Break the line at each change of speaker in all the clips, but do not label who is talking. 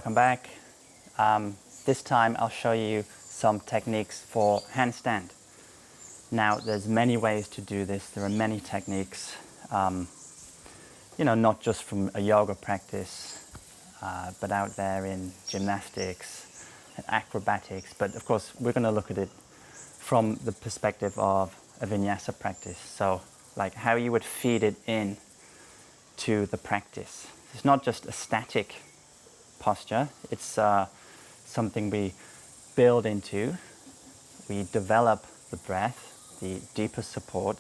welcome back. This time I'll show you some techniques for handstand. Now there's many ways to do this. There are many techniques, not just from a yoga practice, but out there in gymnastics and acrobatics. But of course we're going to look at it from the perspective of a vinyasa practice. So like how you would feed it in to the practice. It's not just a static posture, it's something we build into. We develop the breath, the deeper support,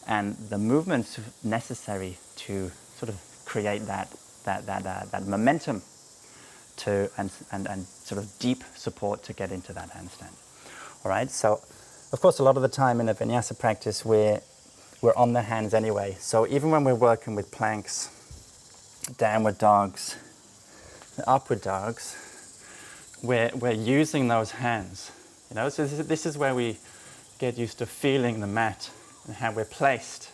and the movements necessary to sort of create that momentum to and sort of deep support to get into that handstand. All right, so of course a lot of the time in a vinyasa practice we're on the hands anyway. So even when we're working with planks, downward dogs, upward dogs, we're using those hands. So this is where we get used to feeling the mat and how we're placed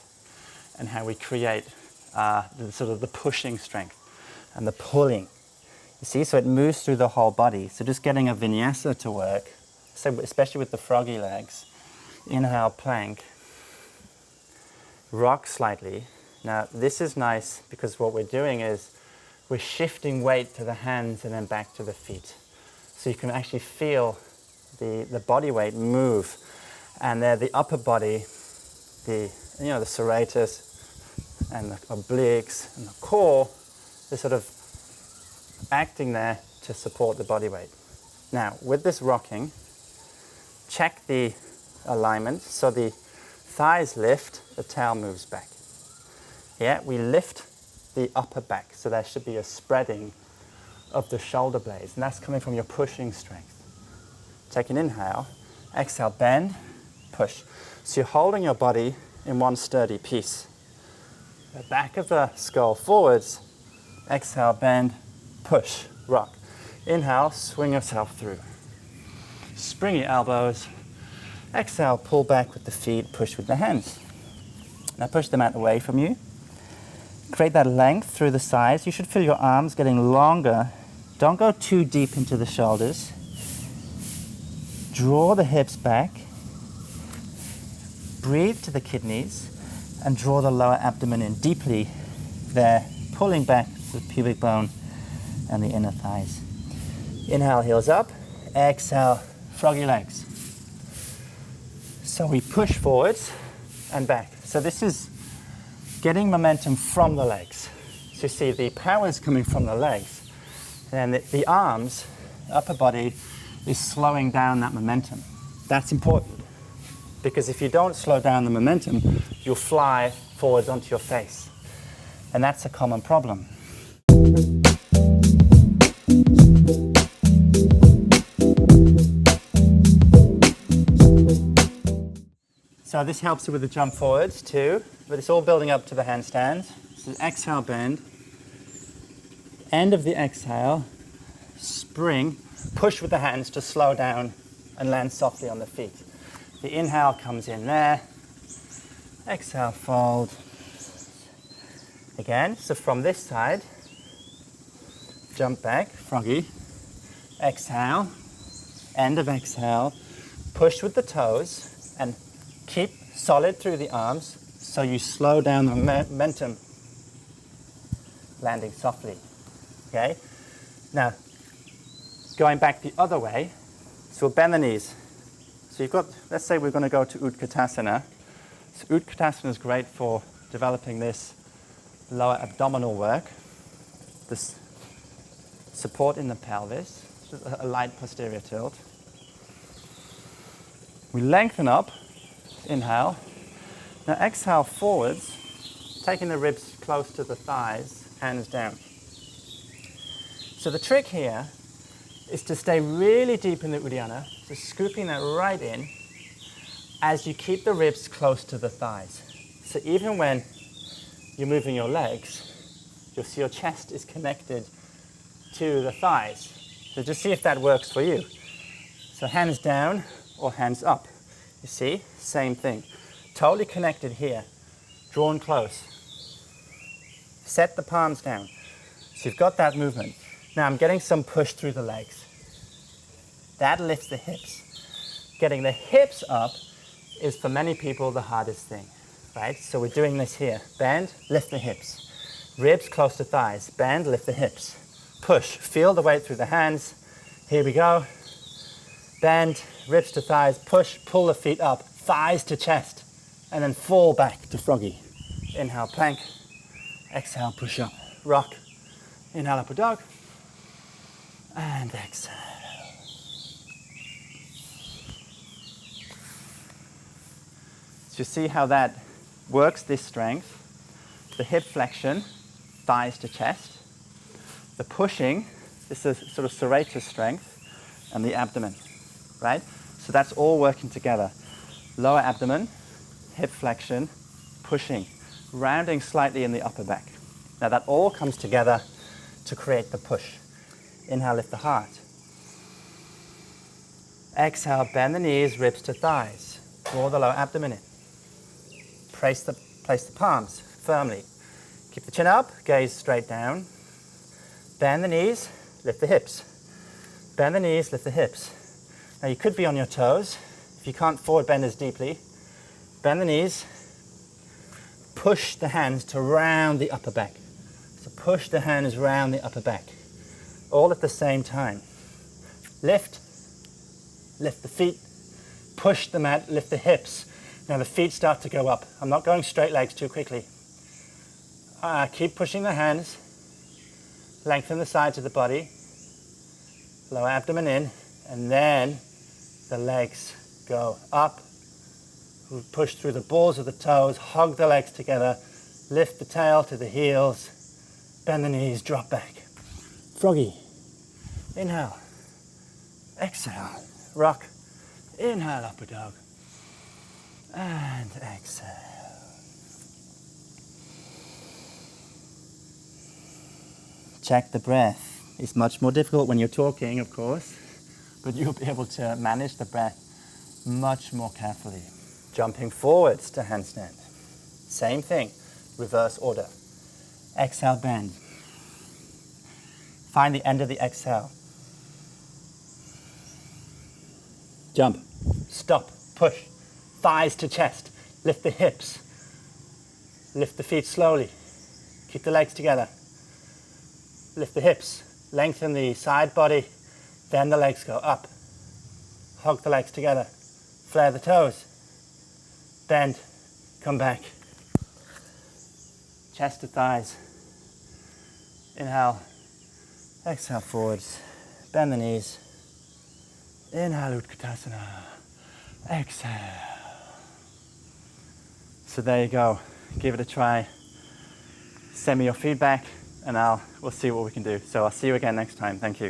and how we create the pushing strength and the pulling. You see, so it moves through the whole body. So just getting a vinyasa to work, so especially with the froggy legs, inhale plank, rock slightly. Now this is nice because what we're doing is we're shifting weight to the hands and then back to the feet. So you can actually feel the body weight move, and there the upper body, the serratus and the obliques and the core, they're sort of acting there to support the body weight. Now with this rocking, check the alignment. So the thighs lift, the tail moves back. Yeah, we lift the upper back, so there should be a spreading of the shoulder blades, and that's coming from your pushing strength. Take an inhale, exhale, bend, push. So you're holding your body in one sturdy piece. The back of the skull forwards, exhale, bend, push, rock. Inhale, swing yourself through. Springy elbows, exhale, pull back with the feet, push with the hands. Now push the mat away from you. Create that length through the sides. You should feel your arms getting longer. Don't go too deep into the shoulders. Draw the hips back. Breathe to the kidneys and draw the lower abdomen in deeply there, pulling back the pubic bone and the inner thighs. Inhale, heels up. Exhale, froggy legs. So we push forwards and back. So this is getting momentum from the legs. So you see the power is coming from the legs. And the arms, upper body, is slowing down that momentum. That's important, because if you don't slow down the momentum, you'll fly forwards onto your face. And that's a common problem. So this helps you with the jump forwards too, but it's all building up to the handstand. So exhale, bend. End of the exhale, spring, push with the hands to slow down and land softly on the feet. The inhale comes in there. Exhale, fold. Again, so from this side, jump back, froggy. Exhale, end of exhale, push with the toes and keep solid through the arms so you slow down the momentum, landing softly. Okay? Now, going back the other way, so we'll bend the knees. So you've got, let's say we're going to go to Utkatasana. So Utkatasana is great for developing this lower abdominal work, this support in the pelvis, just a light posterior tilt. We lengthen up. Inhale. Now exhale forwards, taking the ribs close to the thighs, hands down. So the trick here is to stay really deep in the Uddiyana, so scooping that right in as you keep the ribs close to the thighs. So even when you're moving your legs, you'll see your chest is connected to the thighs. So just see if that works for you. So hands down or hands up. You see, same thing. Totally connected here, drawn close. Set the palms down. So you've got that movement. Now I'm getting some push through the legs. That lifts the hips. Getting the hips up is for many people the hardest thing, right? So we're doing this here. Bend, lift the hips. Ribs close to thighs. Bend, lift the hips. Push, feel the weight through the hands. Here we go. Bend, ribs to thighs, push, pull the feet up, thighs to chest, and then fall back to froggy. Inhale, plank. Exhale, push up, rock. Inhale, upward dog. And exhale. So you see how that works, this strength. The hip flexion, thighs to chest. The pushing, this is sort of serratus strength, and the abdomen, right? So that's all working together. Lower abdomen, hip flexion, pushing, rounding slightly in the upper back. Now that all comes together to create the push. Inhale, lift the heart. Exhale, bend the knees, ribs to thighs. Draw the lower abdomen in. Place the palms firmly. Keep the chin up, gaze straight down. Bend the knees, lift the hips. Bend the knees, lift the hips. Now you could be on your toes. If you can't forward bend as deeply, bend the knees. Push the hands to round the upper back. So push the hands round the upper back. All at the same time. Lift the feet, push the mat, lift the hips. Now the feet start to go up. I'm not going straight legs too quickly. Keep pushing the hands. Lengthen the sides of the body. Lower abdomen in, and then the legs go up. Push through the balls of the toes, hug the legs together, lift the tail to the heels, bend the knees, drop back. Froggy. Inhale. Exhale. Rock. Inhale, upward dog. And exhale. Check the breath. It's much more difficult when you're talking, of course, but you'll be able to manage the breath much more carefully. Jumping forwards to handstand. Same thing, reverse order. Exhale, bend. Find the end of the exhale. Jump, stop, push. Thighs to chest, lift the hips. Lift the feet slowly. Keep the legs together. Lift the hips, lengthen the side body, then the legs go up. Hug the legs together. Flare the toes. Bend, come back. Chest to thighs. Inhale, exhale forwards. Bend the knees. Inhale, Utkatasana. Exhale. So there you go. Give it a try. Send me your feedback and we'll see what we can do. So I'll see you again next time. Thank you.